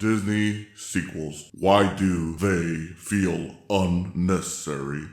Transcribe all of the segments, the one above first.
Disney sequels. Why do they feel unnecessary?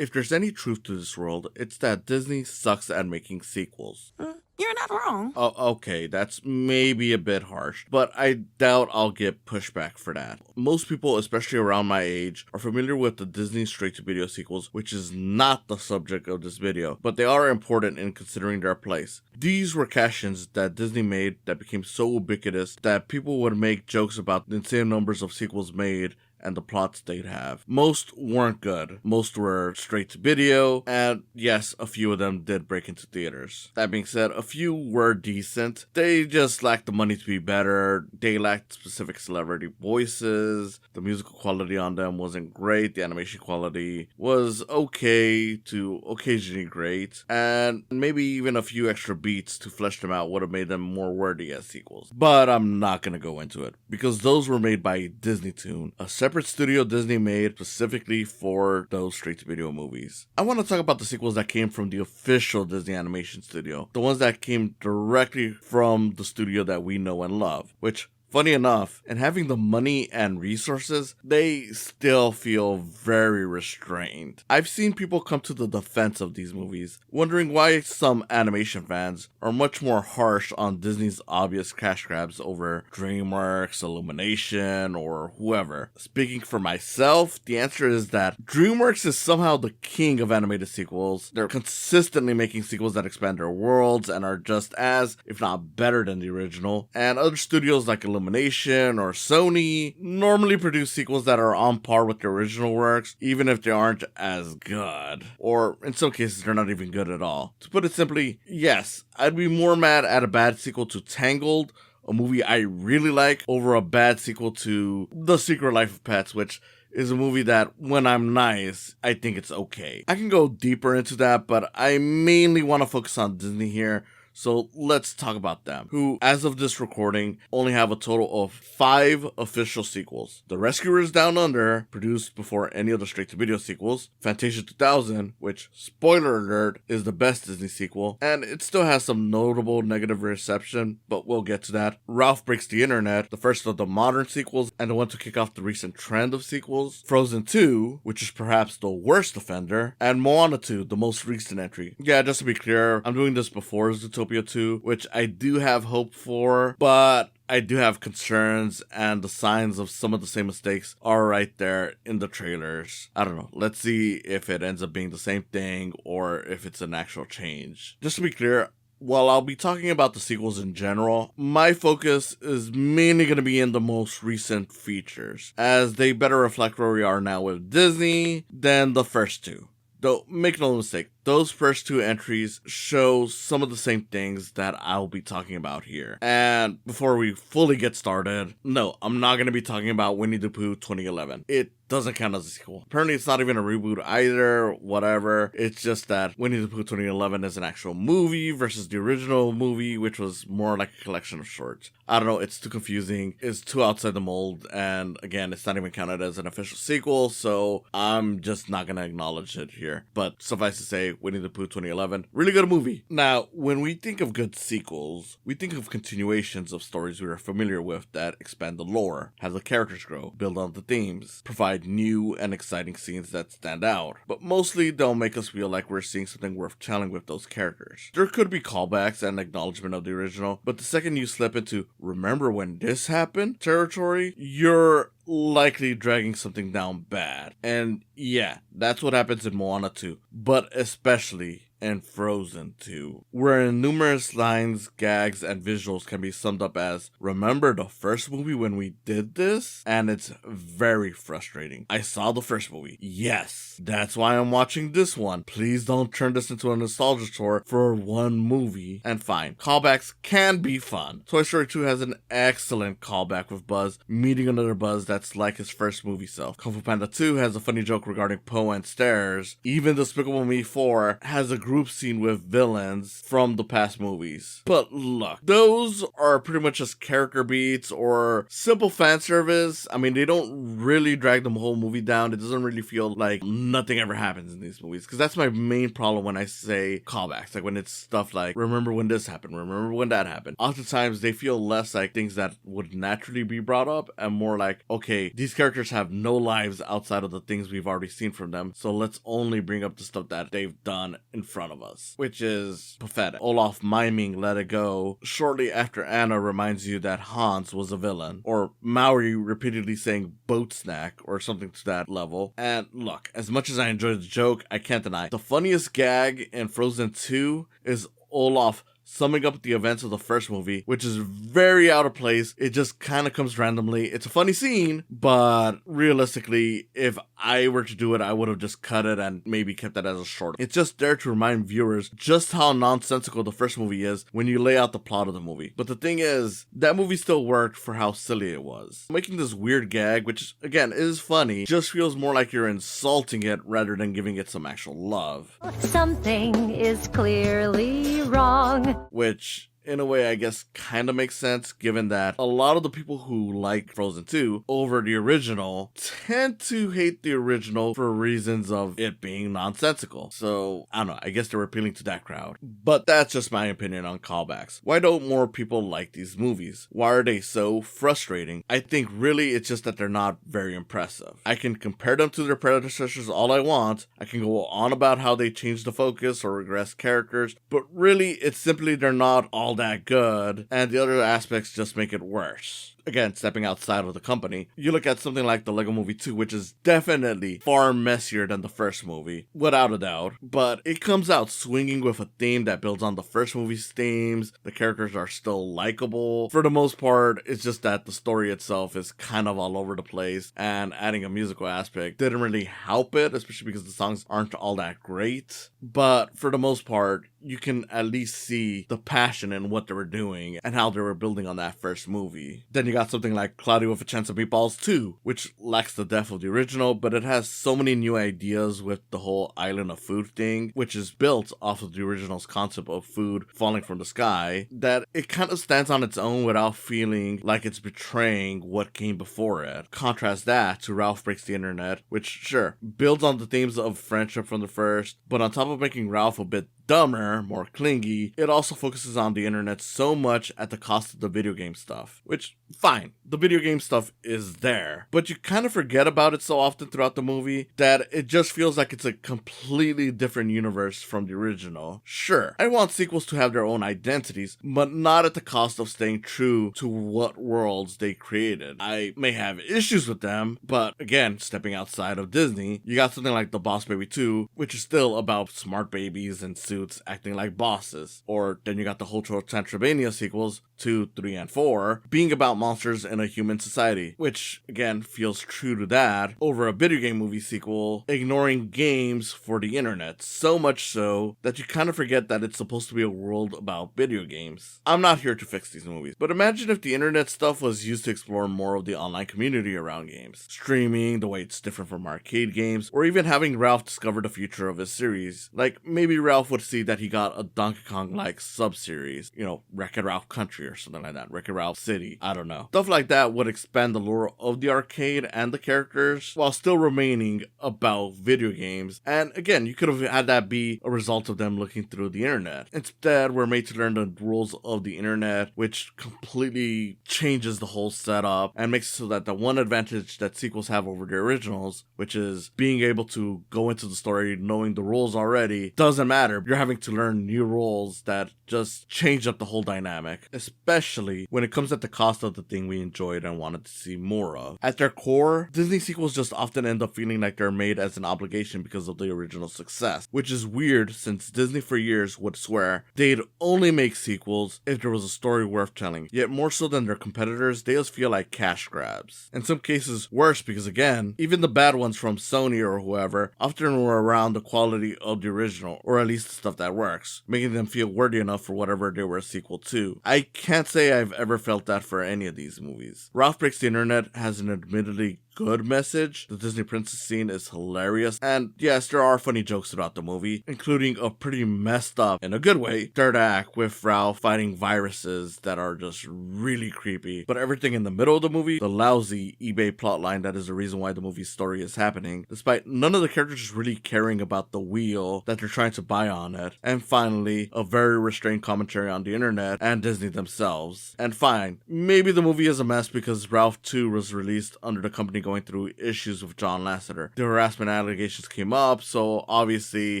If there's any truth to this world, it's that Disney sucks at making sequels. You're not wrong. Oh, okay, that's maybe a bit harsh, but I doubt I'll get pushback for that. Most people, especially around my age, are familiar with the Disney straight-to-video sequels, which is not the subject of this video, but they are important in considering their place. These were cash-ins that Disney made that became so ubiquitous that people would make jokes about the insane numbers of sequels made and the plots they'd have. Most weren't good. Most were straight to video, and yes, a few of them did break into theaters. That being said, a few were decent. They just lacked the money to be better. They lacked specific celebrity voices. The musical quality on them wasn't great. The animation quality was okay to occasionally great, and maybe even a few extra beats to flesh them out would have made them more worthy as sequels. But I'm not gonna go into it, because those were made by Disney Toon, a separate studio Disney made specifically for those straight-to-video movies. I want to talk about the sequels that came from the official Disney Animation Studio, the ones that came directly from the studio that we know and love, which, funny enough, in having the money and resources, they still feel very restrained. I've seen people come to the defense of these movies, wondering why some animation fans are much more harsh on Disney's obvious cash grabs over DreamWorks, Illumination, or whoever. Speaking for myself, the answer is that DreamWorks is somehow the king of animated sequels. They're consistently making sequels that expand their worlds and are just as, if not better than the original, and other studios like Illumination or Sony normally produce sequels that are on par with the original works, even if they aren't as good. Or, in some cases, they're not even good at all. To put it simply, yes, I'd be more mad at a bad sequel to Tangled, a movie I really like, over a bad sequel to The Secret Life of Pets, which is a movie that, when I'm nice, I think it's okay. I can go deeper into that, but I mainly want to focus on Disney here. So let's talk about them, who, as of this recording, only have a total of 5 official sequels. The Rescuers Down Under, produced before any of the straight-to-video sequels. Fantasia 2000, which, spoiler alert, is the best Disney sequel, and it still has some notable negative reception, but we'll get to that. Ralph Breaks the Internet, the first of the modern sequels, and the one to kick off the recent trend of sequels. Frozen 2, which is perhaps the worst offender, and Moana 2, the most recent entry. Yeah, just to be clear, I'm doing this before Zootopia 2, which I do have hope for, but I do have concerns, and the signs of some of the same mistakes are right there in the trailers. I don't know. Let's see if it ends up being the same thing or if it's an actual change. Just to be clear, while I'll be talking about the sequels in general, my focus is mainly going to be in the most recent features, as they better reflect where we are now with Disney than the first two. Though, make no mistake, those first 2 entries show some of the same things that I'll be talking about here. And before we fully get started, no, I'm not going to be talking about Winnie the Pooh 2011. It doesn't count as a sequel. Apparently, it's not even a reboot either, whatever. It's just that Winnie the Pooh 2011 is an actual movie versus the original movie, which was more like a collection of shorts. I don't know, it's too confusing, it's too outside the mold, and again, it's not even counted as an official sequel, so I'm just not going to acknowledge it here. But suffice to say, Winnie the Pooh 2011, really good movie. Now, when we think of good sequels, we think of continuations of stories we are familiar with that expand the lore, have the characters grow, build on the themes, provide new and exciting scenes that stand out. But mostly, they'll make us feel like we're seeing something worth telling with those characters. There could be callbacks and acknowledgement of the original, but the second you slip into "remember when this happened" territory, you're likely dragging something down bad. And yeah, that's what happens in Moana 2, but especially and Frozen 2, wherein numerous lines, gags, and visuals can be summed up as, remember the first movie when we did this? And it's very frustrating. I saw the first movie. Yes, that's why I'm watching this one. Please don't turn this into a nostalgia tour for one movie. And fine, callbacks can be fun. Toy Story 2 has an excellent callback with Buzz meeting another Buzz that's like his first movie self. Kung Fu Panda 2 has a funny joke regarding Po and stairs. Even Despicable Me 4 has a group group scene with villains from the past movies. But look, those are pretty much just character beats or simple fan service. I mean, they don't really drag the whole movie down. It doesn't really feel like nothing ever happens in these movies, because that's my main problem when I say callbacks. Like when it's stuff like, remember when this happened, remember when that happened. Oftentimes they feel less like things that would naturally be brought up and more like, okay, these characters have no lives outside of the things we've already seen from them, so let's only bring up the stuff that they've done in front of us, which is pathetic. Olaf miming Let It Go shortly after Anna reminds you that Hans was a villain, or Maori repeatedly saying boat snack or something to that level. And look, as much as I enjoy the joke, I can't deny the funniest gag in Frozen 2 is Olaf summing up the events of the first movie, which is very out of place. It just kind of comes randomly. It's a funny scene, but realistically, if I were to do it, I would have just cut it and maybe kept that as a short. It's just there to remind viewers just how nonsensical the first movie is when you lay out the plot of the movie. But the thing is, that movie still worked for how silly it was. Making this weird gag, which again is funny, just feels more like you're insulting it rather than giving it some actual love. Something is clearly wrong. Which, in a way, I guess kind of makes sense, given that a lot of the people who like Frozen 2 over the original tend to hate the original for reasons of it being nonsensical. So, I don't know, I guess they're appealing to that crowd. But that's just my opinion on callbacks. Why don't more people like these movies? Why are they so frustrating? I think really it's just that they're not very impressive. I can compare them to their predecessors all I want. I can go on about how they changed the focus or regressed characters, but really it's simply they're not all that good, and the other aspects just make it worse. Again, stepping outside of the company, you look at something like the Lego Movie 2, which is definitely far messier than the first movie, without a doubt, but it comes out swinging with a theme that builds on the first movie's themes. The characters are still likable. For the most part, it's just that the story itself is kind of all over the place, and adding a musical aspect didn't really help it, especially because the songs aren't all that great. But for the most part, you can at least see the passion in what they were doing and how they were building on that first movie. Then you got something like Cloudy with a Chance of Meatballs 2, which lacks the depth of the original, but it has so many new ideas with the whole island of food thing, which is built off of the original's concept of food falling from the sky, that it kind of stands on its own without feeling like it's betraying what came before it. Contrast that to Ralph Breaks the Internet, which, sure, builds on the themes of friendship from the first, but on top of making Ralph a bit dumber, more clingy, it also focuses on the internet so much at the cost of the video game stuff. Which, fine, the video game stuff is there, but you kind of forget about it so often throughout the movie that it just feels like it's a completely different universe from the original. Sure, I want sequels to have their own identities, but not at the cost of staying true to what worlds they created. I may have issues with them, but again, stepping outside of Disney, you got something like The Boss Baby 2, which is still about smart babies and suits acting like bosses. Or then you got the Hotel Transylvania sequels, 2, 3, and 4, being about monsters in a human society, which again feels true to that, over a video game movie sequel ignoring games for the internet, so much so that you kind of forget that it's supposed to be a world about video games. I'm not here to fix these movies, but imagine if the internet stuff was used to explore more of the online community around games, streaming, the way it's different from arcade games, or even having Ralph discover the future of his series. Like, maybe Ralph would see that he got a Donkey Kong-like sub-series, Wreck-It Ralph Country or something like that, Wreck-It Ralph City, I don't know. Stuff like that would expand the lore of the arcade and the characters while still remaining about video games. And again, you could have had that be a result of them looking through the internet. Instead, we're made to learn the rules of the internet, which completely changes the whole setup and makes it so that the one advantage that sequels have over the originals, which is being able to go into the story knowing the rules already, doesn't matter. You're having to learn new rules that just change up the whole dynamic, especially when it comes at the cost of the thing we enjoyed and wanted to see more of. At their core, Disney sequels just often end up feeling like they're made as an obligation because of the original success, which is weird since Disney for years would swear they'd only make sequels if there was a story worth telling, yet more so than their competitors, they just feel like cash grabs. In some cases, worse because again, even the bad ones from Sony or whoever often were around the quality of the original, or at least the stuff that works, making them feel worthy enough for whatever they were a sequel to. I can't say I've ever felt that for any of these movies. Ralph Breaks the Internet has an admittedly good message. The Disney princess scene is hilarious, and yes, there are funny jokes throughout the movie, including a pretty messed up, in a good way, third act with Ralph fighting viruses that are just really creepy. But everything in the middle of the movie, the lousy eBay plotline that is the reason why the movie's story is happening, despite none of the characters really caring about the wheel that they're trying to buy on it. And finally, a very restrained commentary on the internet and Disney themselves. And fine, maybe the movie is a mess because Ralph 2 was released under the company going through issues with John Lasseter. The harassment allegations came up, so obviously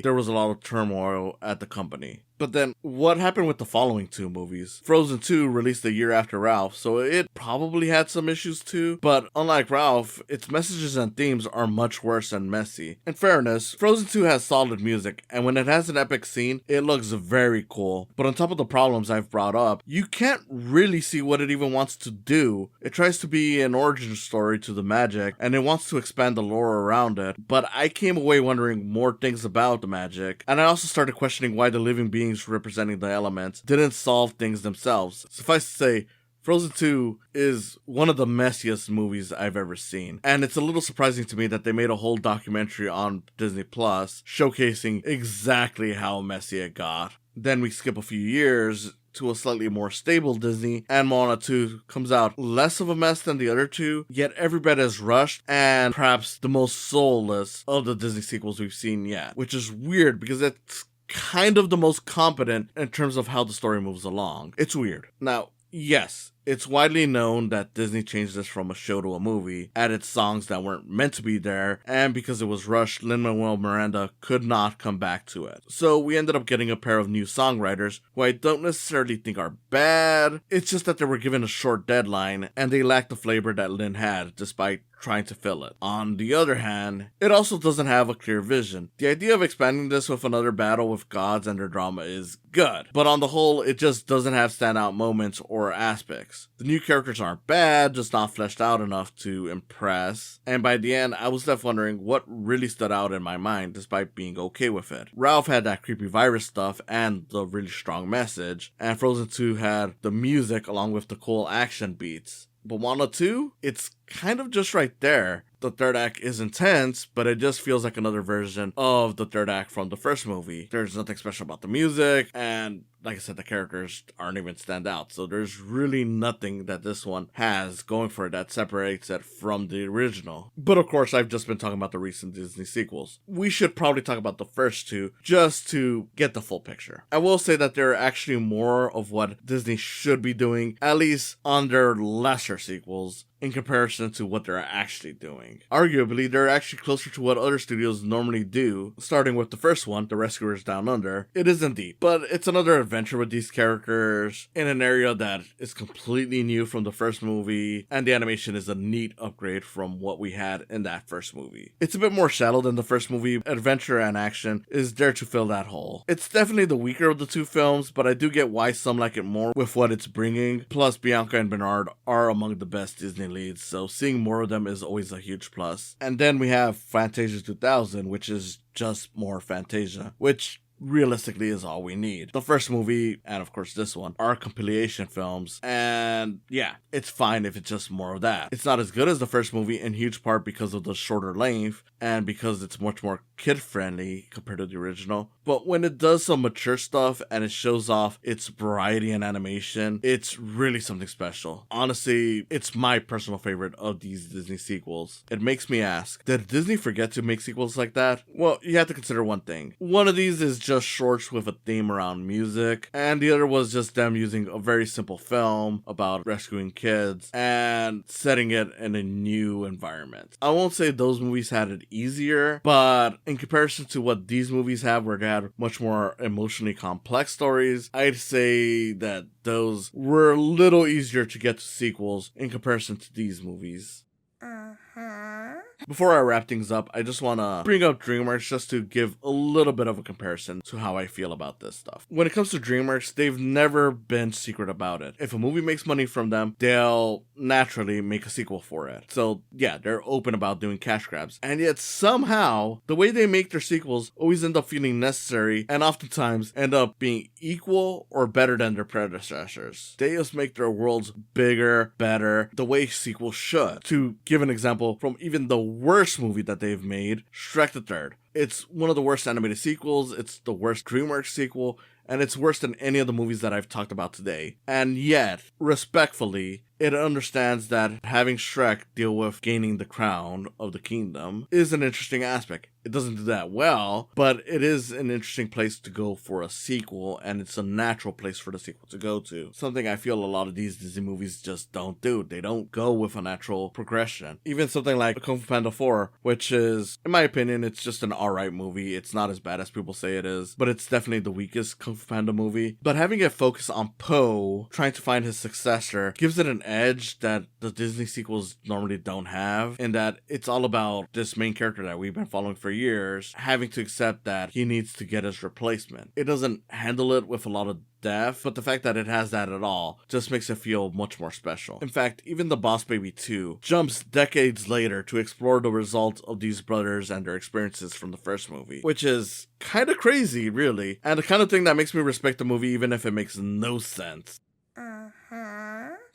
there was a lot of turmoil at the company. But then, what happened with the following two movies? Frozen 2 released a year after Ralph, so it probably had some issues too, but unlike Ralph, its messages and themes are much worse and messy. In fairness, Frozen 2 has solid music, and when it has an epic scene, it looks very cool. But on top of the problems I've brought up, you can't really see what it even wants to do. It tries to be an origin story to the magic, and it wants to expand the lore around it, but I came away wondering more things about the magic, and I also started questioning why the living beings representing the elements didn't solve things themselves. Suffice to say, Frozen 2 is one of the messiest movies I've ever seen, and it's a little surprising to me that they made a whole documentary on Disney Plus showcasing exactly how messy it got. Then we skip a few years to a slightly more stable Disney, and Moana 2 comes out less of a mess than the other two, yet every bit as rushed and perhaps the most soulless of the Disney sequels we've seen yet, which is weird because it's kind of the most competent in terms of how the story moves along. It's weird. Now, yes, it's widely known that Disney changed this from a show to a movie, added songs that weren't meant to be there, and because it was rushed, Lin-Manuel Miranda could not come back to it. So we ended up getting a pair of new songwriters, who I don't necessarily think are bad, it's just that they were given a short deadline, and they lacked the flavor that Lin had, despite trying to fill it. On the other hand, it also doesn't have a clear vision. The idea of expanding this with another battle with gods and their drama is good, but on the whole, it just doesn't have standout moments or aspects. The new characters aren't bad, just not fleshed out enough to impress, and by the end, I was left wondering what really stood out in my mind despite being okay with it. Ralph had that creepy virus stuff and the really strong message, and Frozen 2 had the music along with the cool action beats. But Moana 2, it's kind of just right there. The third act is intense, but it just feels like another version of the third act from the first movie. There's nothing special about the music, and like I said, the characters aren't even stand out, so there's really nothing that this one has going for it that separates it from the original. But of course, I've just been talking about the recent Disney sequels. We should probably talk about the first two, just to get the full picture. I will say that they're actually more of what Disney should be doing, at least on their lesser sequels, in comparison to what they're actually doing. Arguably, they're actually closer to what other studios normally do, starting with the first one, The Rescuers Down Under. It isn't deep, but it's another adventure with these characters in an area that is completely new from the first movie, and the animation is a neat upgrade from what we had in that first movie. It's a bit more shallow than the first movie. Adventure and action is there to fill that hole. It's definitely the weaker of the two films, but I do get why some like it more with what it's bringing. Plus, Bianca and Bernard are among the best Disney leads, so seeing more of them is always a huge plus. And then we have Fantasia 2000, which is just more Fantasia, which realistically is all we need. The first movie, and of course this one, are compilation films, and yeah, it's fine if it's just more of that. It's not as good as the first movie in huge part because of the shorter length, and because it's much more kid-friendly compared to the original. But when it does some mature stuff, and it shows off its variety in animation, it's really something special. Honestly, it's my personal favorite of these Disney sequels. It makes me ask, did Disney forget to make sequels like that? Well, you have to consider one thing. One of these is just shorts with a theme around music, and the other was just them using a very simple film about rescuing kids and setting it in a new environment. I won't say those movies had it easier, but in comparison to what these movies have, where they had much more emotionally complex stories, I'd say that those were a little easier to get to sequels in comparison to these movies. Before I wrap things up, I just want to bring up DreamWorks just to give a little bit of a comparison to how I feel about this stuff. When it comes to DreamWorks, they've never been secret about it. If a movie makes money from them, they'll naturally make a sequel for it. So yeah, they're open about doing cash grabs. And yet somehow, the way they make their sequels always end up feeling necessary and oftentimes end up being equal or better than their predecessors. They just make their worlds bigger, better, the way sequels should. To give an example from even the worst movie that they've made, Shrek the Third. It's one of the worst animated sequels, it's the worst DreamWorks sequel, and it's worse than any of the movies that I've talked about today. And yet, respectfully, it understands that having Shrek deal with gaining the crown of the kingdom is an interesting aspect. It doesn't do that well, but it is an interesting place to go for a sequel, and it's a natural place for the sequel to go to. Something I feel a lot of these Disney movies just don't do. They don't go with a natural progression. Even something like Kung Fu Panda 4, which is, in my opinion, it's just an alright movie. It's not as bad as people say it is, but it's definitely the weakest Kung Fu Panda movie. But having it focus on Po trying to find his successor gives it an edge that the Disney sequels normally don't have, in that it's all about this main character that we've been following for years having to accept that he needs to get his replacement. It doesn't handle it with a lot of depth, but the fact that it has that at all just makes it feel much more special. In fact, even The Boss Baby 2 jumps decades later to explore the results of these brothers and their experiences from the first movie, which is kind of crazy, really, and the kind of thing that makes me respect the movie even if it makes no sense.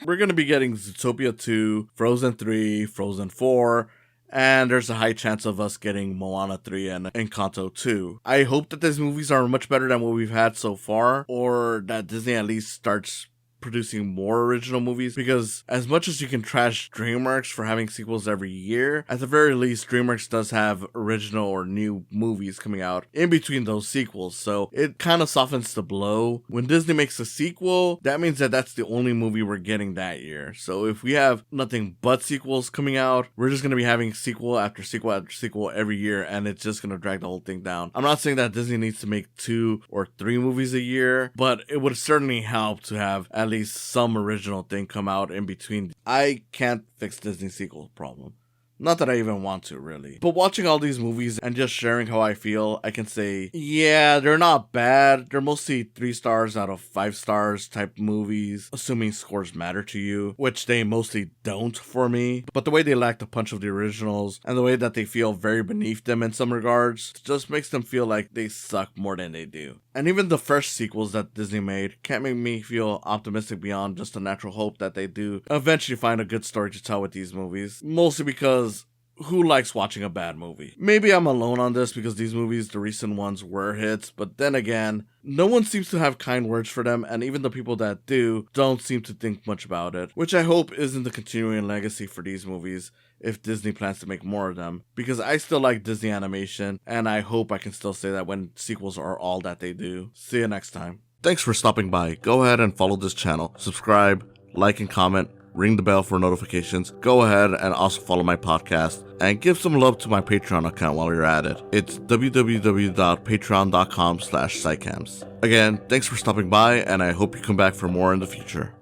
We're going to be getting Zootopia 2, Frozen 3, Frozen 4, and there's a high chance of us getting Moana 3 and Encanto 2. I hope that these movies are much better than what we've had so far, or that Disney at least starts producing more original movies, because as much as you can trash DreamWorks for having sequels every year, at the very least DreamWorks does have original or new movies coming out in between those sequels, so it kind of softens the blow. When Disney makes a sequel, that means that that's the only movie we're getting that year. So if we have nothing but sequels coming out, we're just going to be having sequel after sequel after sequel every year, and it's just going to drag the whole thing down. I'm not saying that Disney needs to make 2 or 3 movies a year, but it would certainly help to have at least some original thing come out in between. I can't fix Disney sequel problem. Not that I even want to, really. But watching all these movies and just sharing how I feel, I can say, yeah, they're not bad. They're mostly 3 stars out of 5 stars type movies, assuming scores matter to you, which they mostly don't for me. But the way they lack the punch of the originals, and the way that they feel very beneath them in some regards, just makes them feel like they suck more than they do. And even the first sequels that Disney made can't make me feel optimistic beyond just a natural hope that they do eventually find a good story to tell with these movies. Mostly because who likes watching a bad movie? Maybe I'm alone on this because these movies, the recent ones, were hits, but then again, no one seems to have kind words for them, and even the people that do don't seem to think much about it, which I hope isn't the continuing legacy for these movies if Disney plans to make more of them, because I still like Disney animation, and I hope I can still say that when sequels are all that they do. See you next time. Thanks for stopping by. Go ahead and follow this channel, subscribe, like and comment, ring the bell for notifications. Go ahead and also follow my podcast and give some love to my Patreon account while you're at it. It's www.patreon.com/saicams. Again, thanks for stopping by, and I hope you come back for more in the future.